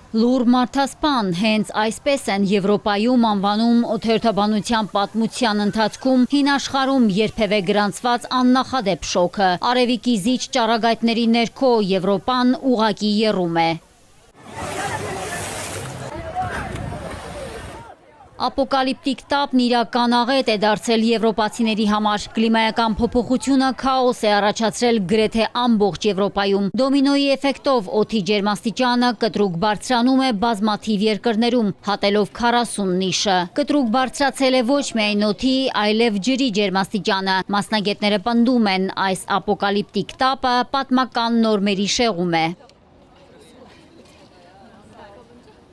Լուր մարդասպան, հենց այսպես են Եվրոպայում անվանում օդերթաբանության պատմության ընթացքում հին աշխարհում երբևէ գրանցված աննախադեպ շոկը։ Արևիկի զիջ ճառագայթների ներքո Եվրոպան ուղղակի եռում է։ Ապոկալիպտիկ տապն իրական աղետ է դարձել եվրոպացիների համար։ Կլիմայական փոփոխությունը քաոս է առաջացրել գրեթե ամբողջ Եվրոպայում։ Դոմինոյի էֆեկտով օդի ջերմաստիճանը կտրուկ բարձրանում է բազմաթիվ երկրներում, հատելով 40 նիշը։ Կտրուկ բարձրացել է ոչ միայն օդի, այլև ջրի ջերմաստիճանը։ Մասնագետները պնդում են, այս ապոկալիպտիկ տապը պատմական նորմերի շեղում է։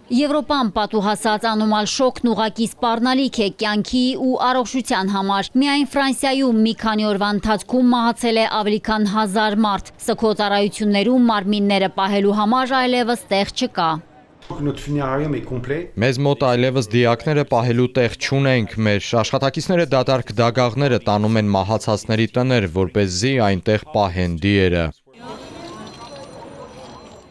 Եվրոպան պատուհասած անոմալ շոկն ուղղակի սպառնալիք է կյանքի ու առողջության համար։ Միայն Ֆրանսիայում մի քանի օրվա ընթացքում մահացել է ավելի քան 1000 մարդ։ Սգո-ծառայություններում մարմինները պահելու համար այլևս տեղ չկա։ Մեզ մոտ այլևս դիակները պահելու տեղ չունենք, մեր աշխատակիցները դատարկ դագաղները տանում են մահացածների տներ, որպեսզի այնտեղ պահեն դիերը։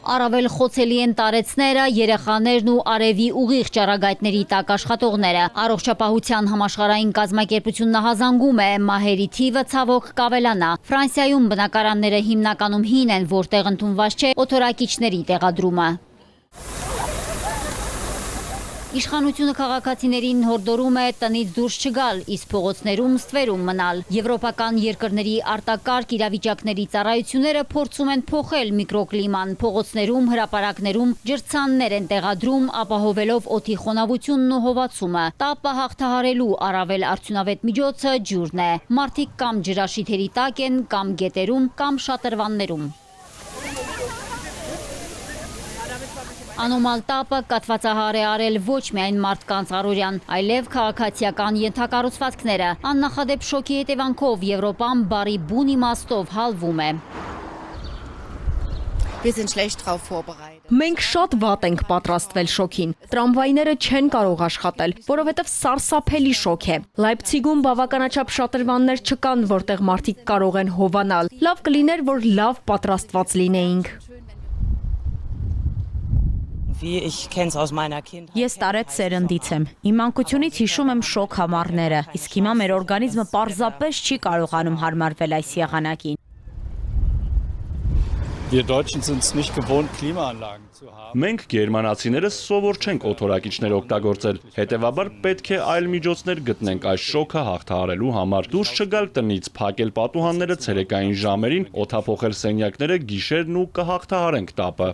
Առավել խոցելի են տարեցները, երեխաներն ու արևի ուղիղ ճառագայթների տակ աշխատողները։ Առողջապահության համաշխարհային կազմակերպությունն ահազանգում է, մահերի թիվը ցավոք կավելանա։ Ֆրանսիայում բնակարանները հիմնականում հին են, որտեղ ընդունված չէ օդորակիչների տեղադրումը։ Իշխանությունը քաղաքացիներին հորդորում է տնից դուրս չգալ, իսկ փողոցներում ստվերում մնալ։ Եվրոպական երկրների արտակարգ իրավիճակների ծառայությունները փորձում են փոխել միկրոկլիման, փողոցներում, հրապարակներում ջրցաններ են տեղադրում, ապահովելով օդի խոնավությունն ու հովացումը։ Տապը հաղթահարելու առավել արդյունավետ միջոցը ջուրն է։ Մարդիկ կամ ջրաշիթերի տակ են, կամ գետերում, կամ շատրվաններում։ Անոմալ տապը կաթվածահար է արել ոչ միայն մարդկանց առօրյան, այլև քաղաքացիական ենթակառուցվածքները։ Աննախադեպ շոկի հետևանքով Եվրոպան բարի բուն իմաստով հալվում է։ Մենք շատ վատ ենք պատրաստվել շոկին։ Տրամվայները չեն կարող աշխատել, որովհետև սարսափելի շոկ է։ Լայպցիգում բավականաչափ շատրվաններ չկան, որտեղ մարդիկ կարող են հովանալ։ Լավ կլիներ, որ լավ պատրաստված լինեինք։ Ես տարեց սերնդից եմ։ Իմ մանկությունից հիշում եմ շոկ համառները, իսկ հիմա մեր օրգանիզմը պարզապես չի կարողանում հարմարվել այս եղանակին։ Մենք գերմանացիները սովոր չենք օդորակիչներ օգտագործել, հետևաբար պետք է այլ միջոցներ գտնենք այս շոկը հաղթահարելու համար։ Դուրս չգալ տնից, փակել պատուհանները ցերեկային ժամերին, օդափոխել սենյակները գիշերն ու կհաղթահարենք տապը։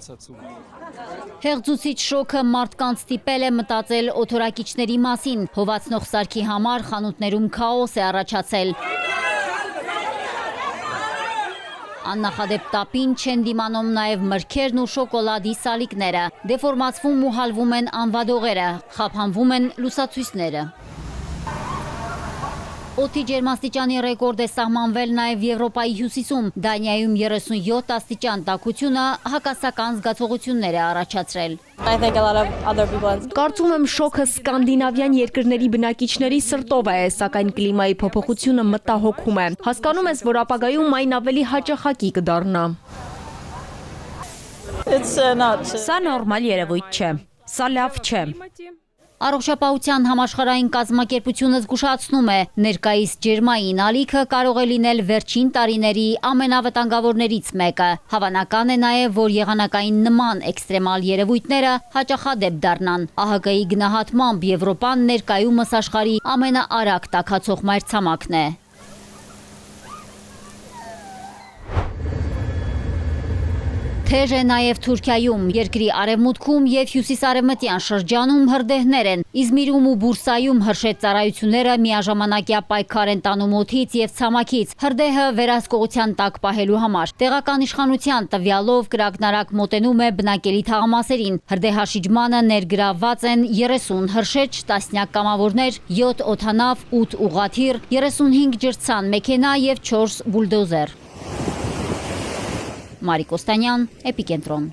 Հեղձուցիչ շոկը մարդկանց ստիպել է մտածել օդորակիչների մասին։ Հովացնող սարքի համար խանութներում քաոս է առաջացել։ Աննախադեպ տապին չեն դիմանում նաև մրգերն ու շոկոլադի սալիկները։ Դեֆորմացվում ու հալվում են անվադողերը, խափանվում են լուսացույցները։ Օդի ջերմաստիճանի ռեկորդ է սահմանվել նաև Եվրոպայի հյուսիսում։ Դանիայում 37 աստիճան տաքությունը հակասական զգացողություններ է առաջացրել։ Կարծում եմ շոկը սկանդինավյան երկրների բնակիչների սրտով է, սակայն կլիմայի փոփոխությունը մտահոգում է։ Հասկանում ես, որ ապագայում այն ավելի հաճախակի կդառնա։ Սա նորմալ երևույթ չէ։ Սա լավ չէ։ Առողջապահության համաշխարհային կազմակերպությունը զգուշացնում է, ներկայիս ջերմային ալիքը կարող է լինել վերջին տարիների ամենավտանգավորներից մեկը։ Հավանական է նաև, որ եղանակային նման էքստրեմալ երևույթները հաճախադեպ դառնան։ ԱՀԿ-ի գնահատմամբ Եվրոպան ներկայումս աշխարհի ամենաարագ տաքացող մայրցամաքն է։ Թեժ է նաև Թուրքիայում, երկրի արևմուտքում և հյուսիսարևմտյան շրջանում հրդեհներ են։ Իզմիրում ու Բուրսայում հրշեջ ծառայությունները միաժամանակյա պայքար են տանում օդից և ցամաքից, հրդեհը վերահսկողության տակ պահելու համար։ Տեղական իշխանության տվյալով կրակնարակ մոտենում է բնակելի թաղամասերին։ Հրդեհաշիջմանը ներգրավված են 30 հրշեջ, տասնյակ կամավորներ, 7 օդանավ, 8 ուղղաթիռ, 35 ջրցան մեքենա և 4 բուլդոզեր։ Մարիկ Օստանյան, Էպիկենտրոն։